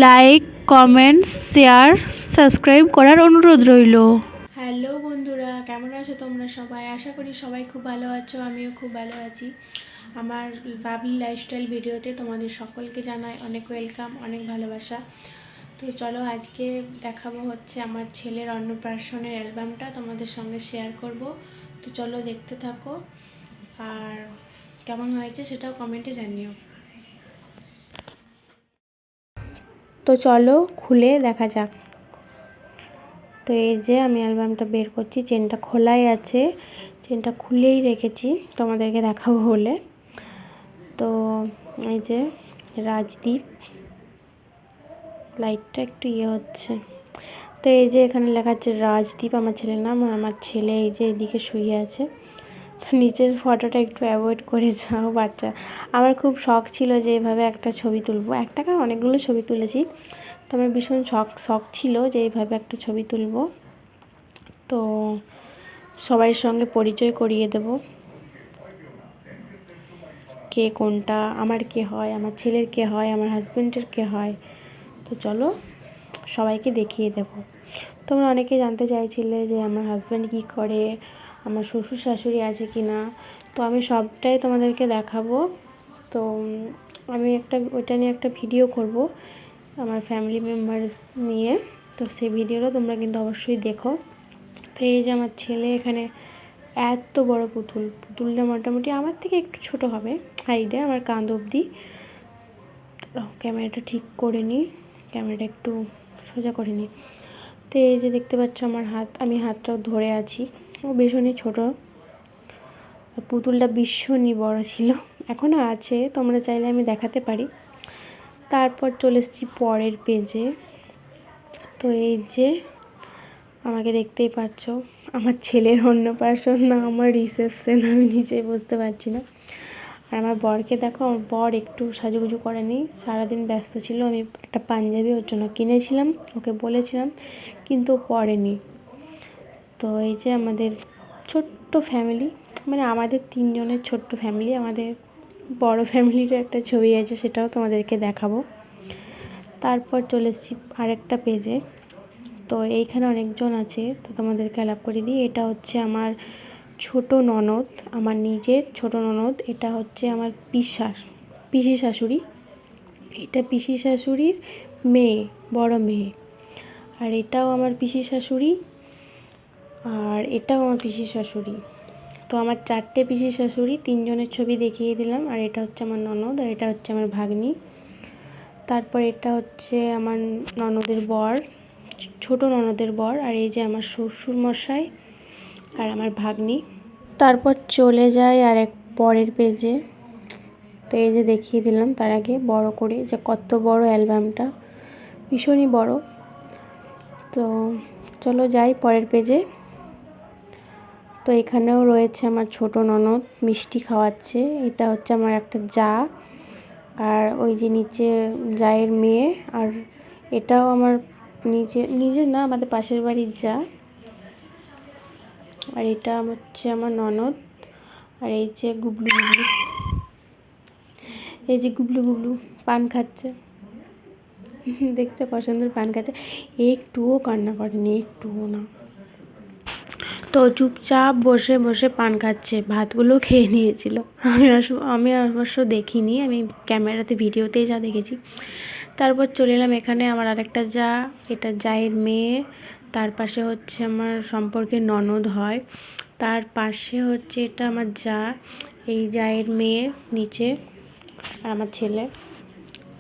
Like, comment, share, subscribe করার অনুরোধ রইল। হ্যালো বন্ধুরা, কেমন আছো তোমরা সবাই? আশা করি সবাই খুব ভালো আছো, আমিও খুব ভালো আছি। আমার বাবলি লাইফস্টাইল ভিডিওতে তোমাদের সকলকে জানাই অনেক ওয়েলকাম, অনেক ভালোবাসা। তো চলো, আজকে দেখাবো হচ্ছে আমার ছেলের অন্নপ্রাশনের অ্যালবামটা তোমাদের সঙ্গে শেয়ার করব। তো চলো দেখতে থাকো, আর কেমন হয়েছে সেটাও কমেন্টে জানিও। তো চলো খুলে দেখা যাক। তো এই যে আমি অ্যালবামটা বের করছি, চেনটা খোলাই আছে, চেনটা খুলেই রেখেছি তোমাদেরকে দেখাবো বলে। তো এই যে রাজদীপ, লাইটটা একটু হচ্ছে। তো এই যে এখানে লেখা আছে রাজদীপ আমার ছেলের নাম, আর আমার ছেলে এই যে এদিকে শুয়ে আছে। তো নিচের ফটোটা একটু অ্যাভয়েড করে যাও বাচ্চা। আমার খুব শখ ছিল যে এভাবে একটা ছবি তুলবো, একটা কারণ অনেকগুলো ছবি তুলেছি। তো আমার ভীষণ শখ ছিল যে এইভাবে একটা ছবি তুলবো, তো সবার সঙ্গে পরিচয় করিয়ে দেব, কে কোনটা, আমার কে হয়, আমার ছেলের কে হয়, আমার হাজব্যান্ডের কে হয়। তো চলো সবাইকে দেখিয়ে দেব। তোমরা অনেকে জানতে চাইছিলে যে আমার হাজব্যান্ড কী করে, আমার শ্বশুর শাশুড়ি আছে কি না। তো আমি সবটাই তোমাদেরকে দেখাবো। তো আমি ওইটা নিয়ে একটা ভিডিও করব আমার ফ্যামিলি মেম্বার্স নিয়ে। তো সেই ভিডিওটা তোমরা কিন্তু অবশ্যই দেখো। তো এই যে আমার ছেলে এখানে এত বড় পুতুলটা মোটামুটি আমার থেকে একটু ছোট হবে হাইটে, আমার কাঁধ অবধি। ক্যামেরাটা ঠিক করে নিই, ক্যামেরাটা একটু সোজা করে নিই। তো এই যে দেখতে পাচ্ছ আমার হাত, আমি হাতটাও ধরে আছি। ও ভীষণই ছোটো, পুতুলটা ভীষণই বড় ছিল, এখনও আছে, তোমরা চাইলে আমি দেখাতে পারি। তারপর চলে এসেছি পরের পেজে। তো এই যে আমাকে দেখতেই পাচ্ছ, আমার ছেলের অন্নপ্রাশন না আমার রিসেপশন, আমি নিজেই বুঝতে পারছি না। আর আমার বরকে দেখো, আমার বর একটু সাজুগুজু করেনি, সারাদিন ব্যস্ত ছিল। আমি একটা পাঞ্জাবি ওর জন্য কিনেছিলাম, ওকে বলেছিলাম, কিন্তু পরেনি। তো এই যে আমাদের ছোট্ট ফ্যামিলি, মানে আমাদের 3 জনের ছোট্ট ফ্যামিলি, আমাদের বড় ফ্যামিলিরও একটা ছবি আছে, সেটাও তোমাদেরকে দেখাবো। তারপর চলে এসেছি আরেকটা পেজে। তো এইখানে অনেকজন আছে, তো তোমাদেরকে আলাপ করে দিই। এটা হচ্ছে আমার ছোট ননদ, আমার নিজের ছোট ননদ। এটা হচ্ছে আমার পিসি শাশুড়ি, এটা পিসি শাশুড়ির মেয়ে, বড় মেয়ে। আর এটাও আমার পিসি শাশুড়ি, আর এটাও আমার পিসি শাশুড়ি। তো আমার 4টে পিসি শাশুড়ি, 3 জনের ছবি দেখিয়ে দিলাম। আর এটা হচ্ছে আমার ননদ, আর এটা হচ্ছে আমার ভাগ্নি। তারপর এটা হচ্ছে আমার ননদের বর, ছোট ননদের বর। আর এই যে আমার শ্বশুর মশাই আর আমার ভাগ্নি। তারপর চলে যাই আর এক পরের পেজে। তো এই যে দেখিয়ে দিলাম তার আগে বড় করে যে কত বড় অ্যালবামটা, ভীষণই বড়। তো চলো যাই পরের পেজে। তো এখানেও রয়েছে আমার ছোট ননদ, মিষ্টি খাওয়াচ্ছে। এটা হচ্ছে আমার একটা জা, আর ওই যে নিচে জায়ের মেয়ে। আর এটাও আমার নিজের না, আমাদের পাশের বাড়ির জা। আর এটা হচ্ছে আমার ননদ। আর এই যে গুবলু, এই যে গুবলু পান খাচ্ছে, দেখছো কত সুন্দর পান খাচ্ছে, একটুও কান্না করেনি, একটুও না। তো চুপচাপ বসে বসে পান খাচ্ছে, ভাতগুলো খেয়ে নিয়েছিল। আমি অবশ্য দেখিনি, আমি ক্যামেরাতে ভিডিওতেই যা দেখেছি। তারপর চলে এলাম এখানে আমার আরেকটা জা, এটা জায়ের মেয়ে। তার পাশে হচ্ছে আমার সম্পর্কে ননদ হয়। তার পাশে হচ্ছে এটা আমার জা, এই জায়ের মেয়ে নিচে, আর আমার ছেলে।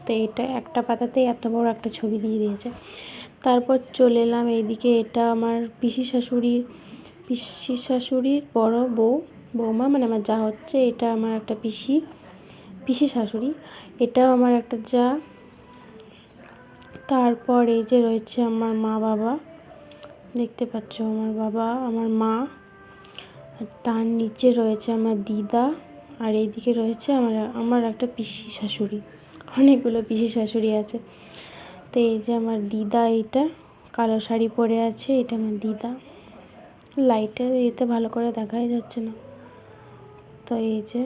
তো এটা একটা পাতাতেই এত বড় একটা ছবি দিয়ে দিয়েছে। তারপর চলে এলাম এইদিকে, এটা আমার পিসি শাশুড়ির বড় বৌমা, মানে আমার যা হচ্ছে। এটা আমার একটা পিসি শাশুড়ি, এটাও আমার একটা যা। তারপর এই যে রয়েছে আমার মা বাবা, দেখতে পাচ্ছ আমার বাবা, আমার মা। আর তার নিচে রয়েছে আমার দিদা। আর এইদিকে রয়েছে আমার একটা পিসি শাশুড়ি, অনেকগুলো পিসি শাশুড়ি আছে। তো এই যে আমার দিদা, এইটা কালো শাড়ি পরে আছে, এটা আমার দিদা। লাইটের এতে ভালো করে দেখাই যাচ্ছে না। তো এই যে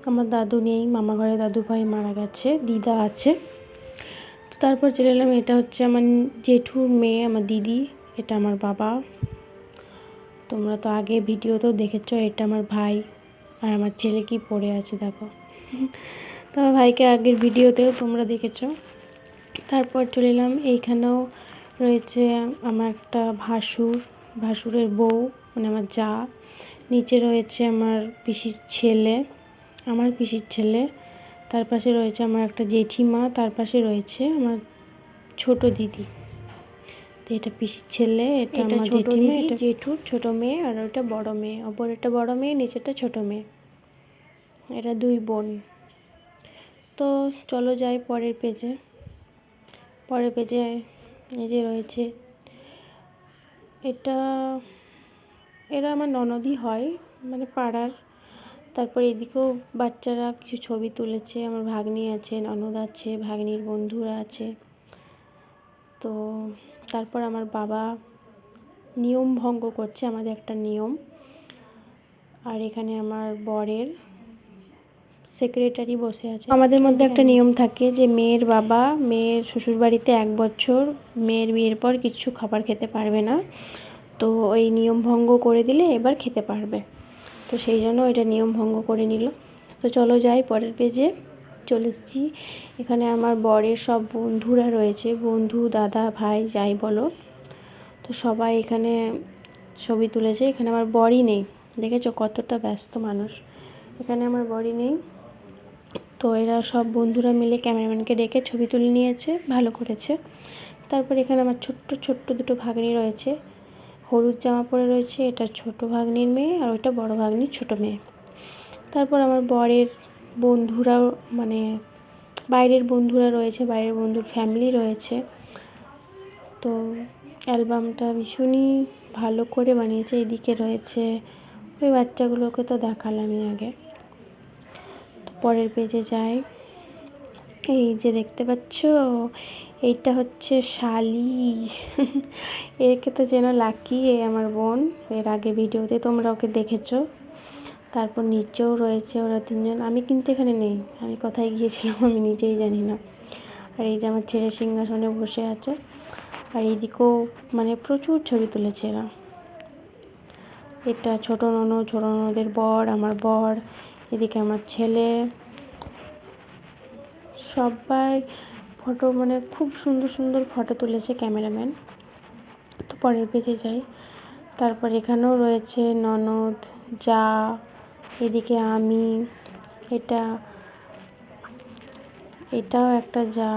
আমার দাদু নেই, মামা ঘরে দাদু ভাই মারা গেছে, দিদা আছে। তো তারপর চলে এলাম, এটা হচ্ছে আমার জেঠুর মেয়ে, আমার দিদি, এটা আমার বাবা। তোমরা তো আগে ভিডিওতেও দেখেছো, এটা আমার ভাই, আর আমার ছেলে কি পড়ে আছে দেখো। তো আমার ভাইকে আগের ভিডিওতেও তোমরা দেখেছো। তারপর চলে এলাম, এইখানেও রয়েছে আমার একটা ভাসুরের বউ, মানে আমার যা। নিচে রয়েছে আমার পিসির ছেলে, তার পাশে রয়েছে আমার একটা জেঠিমা, তার পাশে রয়েছে আমার ছোট দিদি। তো এটা পিসির ছেলে, এটা আমার ছোট দিদি, এটা জেঠুর ছোট মেয়ে, আর ওটা বড় মেয়ে, ওপরেরটা বড় মেয়ে, নিচেরটা ছোট মেয়ে। এরা 2 বোন। তো চলো যাই পরের পেজে। এই যে রয়েছে, এরা আমার ননদই হয়, মানে পাড়ার। তারপর এদিকেও বাচ্চারা কিছু ছবি তুলেছে, আমার ভাগ্নি আছে, ননদ আছে, ভাগ্নির বন্ধুরা আছে। তো তারপর আমার বাবা নিয়ম ভঙ্গ করছে, আমাদের একটা নিয়ম। আর এখানে আমার বরের সেক্রেটারি বসে আছে। আমাদের মধ্যে একটা নিয়ম থাকে যে মেয়ের বাবা মেয়ের শ্বশুরবাড়িতে 1 বছর মেয়ের বিয়ের পর কিছু খাবার খেতে পারবে না। তো ওই নিয়ম ভঙ্গ করে দিলে এবার খেতে পারবে। তো সেই জন্য এটা নিয়ম ভঙ্গ করে নিল। তো চলো যাই পরের পেজে। চলে এসেছি, এখানে আমার বরের সব বন্ধুরা রয়েছে, বন্ধু, দাদা, ভাই, যাই বলো। তো সবাই এখানে ছবি তুলেছে। এখানে আমার বরই নেই, দেখেছো কতটা ব্যস্ত মানুষ। এখানে আমার বরই নেই। তো এরা সব বন্ধুরা মিলে ক্যামেরাম্যানকে ডেকে ছবি তুলে নিয়েছে, ভালো করেছে। তারপর এখানে আমার ছোট্ট 2 ভাগ্নি রয়েছে, হলুদ জামা পরে রয়েছে। এটা ছোট ভাগ্নির মেয়ে, আর ওইটা বড় ভাগ্নির ছোট মেয়ে। তারপর আমার বরের বন্ধুরাও, মানে বাইরের বন্ধুরা রয়েছে, বাইরের বন্ধুর ফ্যামিলি রয়েছে। তো অ্যালবামটা ভীষণই ভালো করে বানিয়েছে। এদিকে রয়েছে ওই বাচ্চাগুলোকে তো দেখালামই আগে। তো পরের পেজে যাই। এই যে দেখতে পাচ্ছ, এইটা হচ্ছে শালি। একে তো যেন লাকি, আমার বোন। এর আগে ভিডিওতে তোমরা ওকে দেখেছো। তারপর নিচেও রয়েছে ওরা 3 জন। আমি কিন্তু এখানে নেই, আমি কোথায় গিয়েছিলাম আমি নিজেই জানি না। আর এই যে আমার ছেলে সিংহাসনে বসে আছে। আর এইদিকেও মানে প্রচুর ছবি তুলেছে এরা। এটা ছোট ননদের বর, আমার বর, এদিকে আমার ছেলে। সবাই ফটো, মানে খুব সুন্দর ফটো তুলেছে ক্যামেরাম্যান। তো পরের পেজে যাই। তারপর এখানেও রয়েছে ননদ, যা, এদিকে আমি, এটাও একটা যা,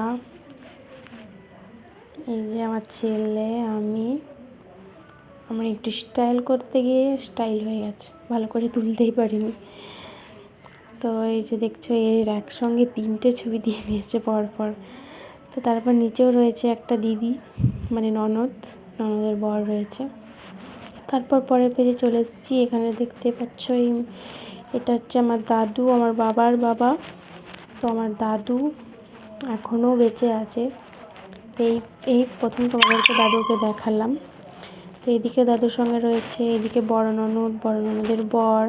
এই যে আমার ছেলে, আমার একটু স্টাইল করতে গিয়ে স্টাইল হয়ে গেছে, ভালো করে তুলতেই পারিনি। তো এই যে দেখছো, এর একসঙ্গে 3টে ছবি দিয়ে নিয়েছে পরপর। তো তারপর নিচেও রয়েছে একটা দিদি, মানে ননদের বর রয়েছে। তারপর পরের পেজে চলে এসেছি। এখানে দেখতে পাচ্ছ, এটা হচ্ছে আমার দাদু, আমার বাবার বাবা। তো আমার দাদু এখনও বেঁচে আছে। এই প্রথম তোমাদেরকে দাদুকে দেখালাম। তো এদিকে দাদুর সঙ্গে রয়েছে, এদিকে বড় ননদের বর,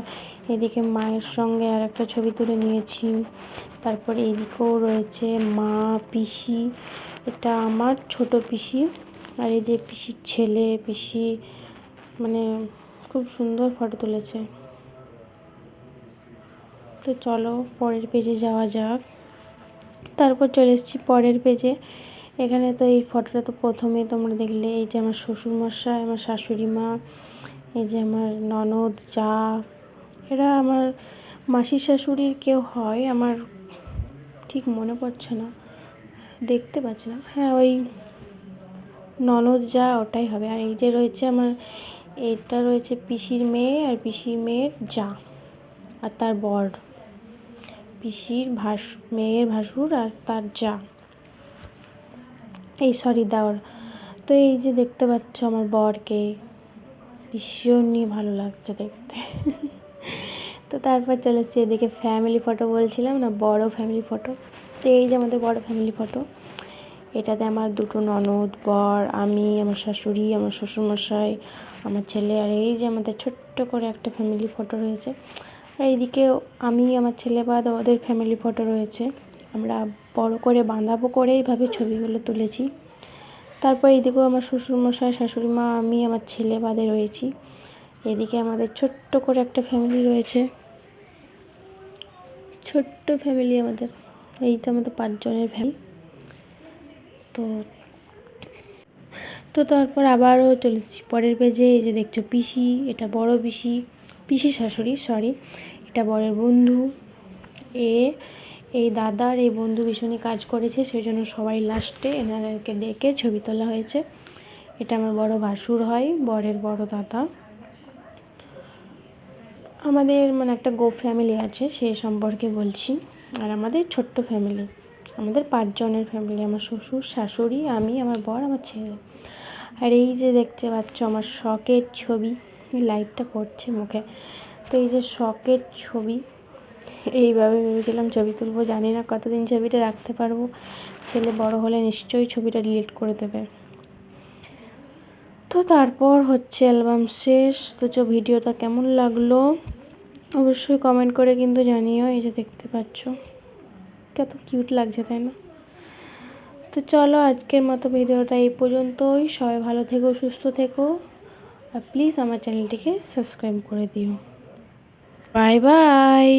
এদিকে মায়ের সঙ্গে আর একটা ছবি তুলে নিয়েছি। তারপর এইদিকেও রয়েছে মা, পিসি, এটা আমার ছোট পিসি, আর এই যে পিসির ছেলে, পিসি, মানে খুব সুন্দর ফটো তুলেছে। তো চলো পরের পেজে যাওয়া যাক। তারপর চলে এসেছি পরের পেজে। এখানে তো এই ফটোটা তো প্রথমেই তোমরা দেখলে। এই যে আমার শ্বশুরমশাই, আমার শাশুড়ি মা, এই যে আমার ননদ, যা, এরা আমার মাসির শাশুড়ির কেউ হয়, আমার ঠিক মনে পড়ছে না, দেখতে পাচ্ছি না। হ্যাঁ, ওই ননদ যা ওটাই হবে। আর এই যে রয়েছে আমার, এটা রয়েছে পিসির মেয়ে, আর পিসির মেয়ের যা, আর তার বর, পিসির মেয়ের ভাসুর, আর তার যা, দেওর। তো এই যে দেখতে পাচ্ছ আমার বরকে, ভীষণই ভালো লাগছে দেখতে। তো তারপর চলে এসেছি এদিকে ফ্যামিলি ফটো, বলছিলাম না, বড় ফ্যামিলি ফটো। তো এই যে আমাদের বড় ফ্যামিলি ফটো। এটাতে আমার 2 ননদ, বর, আমি, আমার শাশুড়ি, আমার শ্বশুরমশাই, আমার ছেলে, আর এই যে আমাদের ছোট্ট করে একটা ফ্যামিলি ফটো রয়েছে। আর এইদিকে আমি, আমার ছেলে বাদ ওদের ফ্যামিলি ফটো রয়েছে। আমরা বড় করে বাঁধাবো করে এইভাবে ছবিগুলো তুলেছি। তারপর এদিকেও আমার শ্বশুরমশাই, শাশুড়ি মা, আমি, আমার ছেলে বাদে রয়েছি। এদিকে আমাদের ছোট্ট করে একটা ফ্যামিলি রয়েছে, ছোট্ট ফ্যামিলি আমাদের। এই তো আমাদের 5 জনের ফ্যামিলি। তো তো তারপর আবারও চলেছি পরের পেজে। এই যে দেখছো পিসি, এটা বড় পিসি, পিসি শাশুড়ি সরি, এটা বরের বন্ধু। এই দাদার এই বন্ধু ভীষণই কাজ করেছে, সেই জন্য সবাই লাস্টে এনাদেরকে ডেকে ছবি তোলা হয়েছে। এটা আমার বড় ভাসুর হয়, বরের বড় দাদা। আমাদের মানে একটা ফ্যামিলি আছে, সেই সম্পর্কে বলছি। আর আমাদের ছোট্ট ফ্যামিলি, আমাদের 5 জনের ফ্যামিলি, আমার শ্বশুর, শাশুড়ি, আমি, আমার বর, আমার ছেলে। আর এই যে দেখতে পাচ্ছ আমার শখের ছবি, লাইটটা পড়ছে মুখে। তো এই যে শখের ছবি, এইভাবে ভেবেছিলাম ছবি তুলবো, জানি না কতদিন ছবিটা রাখতে পারবো। ছেলে বড় হলে নিশ্চয়ই ছবিটা ডিলিট করে দেবে। তো তারপর হচ্ছে অ্যালবাম শেষ। তো ভিডিওটা কেমন লাগলো অবশ্যই কমেন্ট করে কিন্তু জানিও। এই যে দেখতে পাচ্ছ কত কিউট লাগছে, তাই না? তো চলো আজকের মতো ভিডিওটা এই পর্যন্তই। সবাই ভালো থেকো, সুস্থ থেকো, আর প্লিজ আমার চ্যানেলটিকে সাবস্ক্রাইব করে দিও। Bye bye.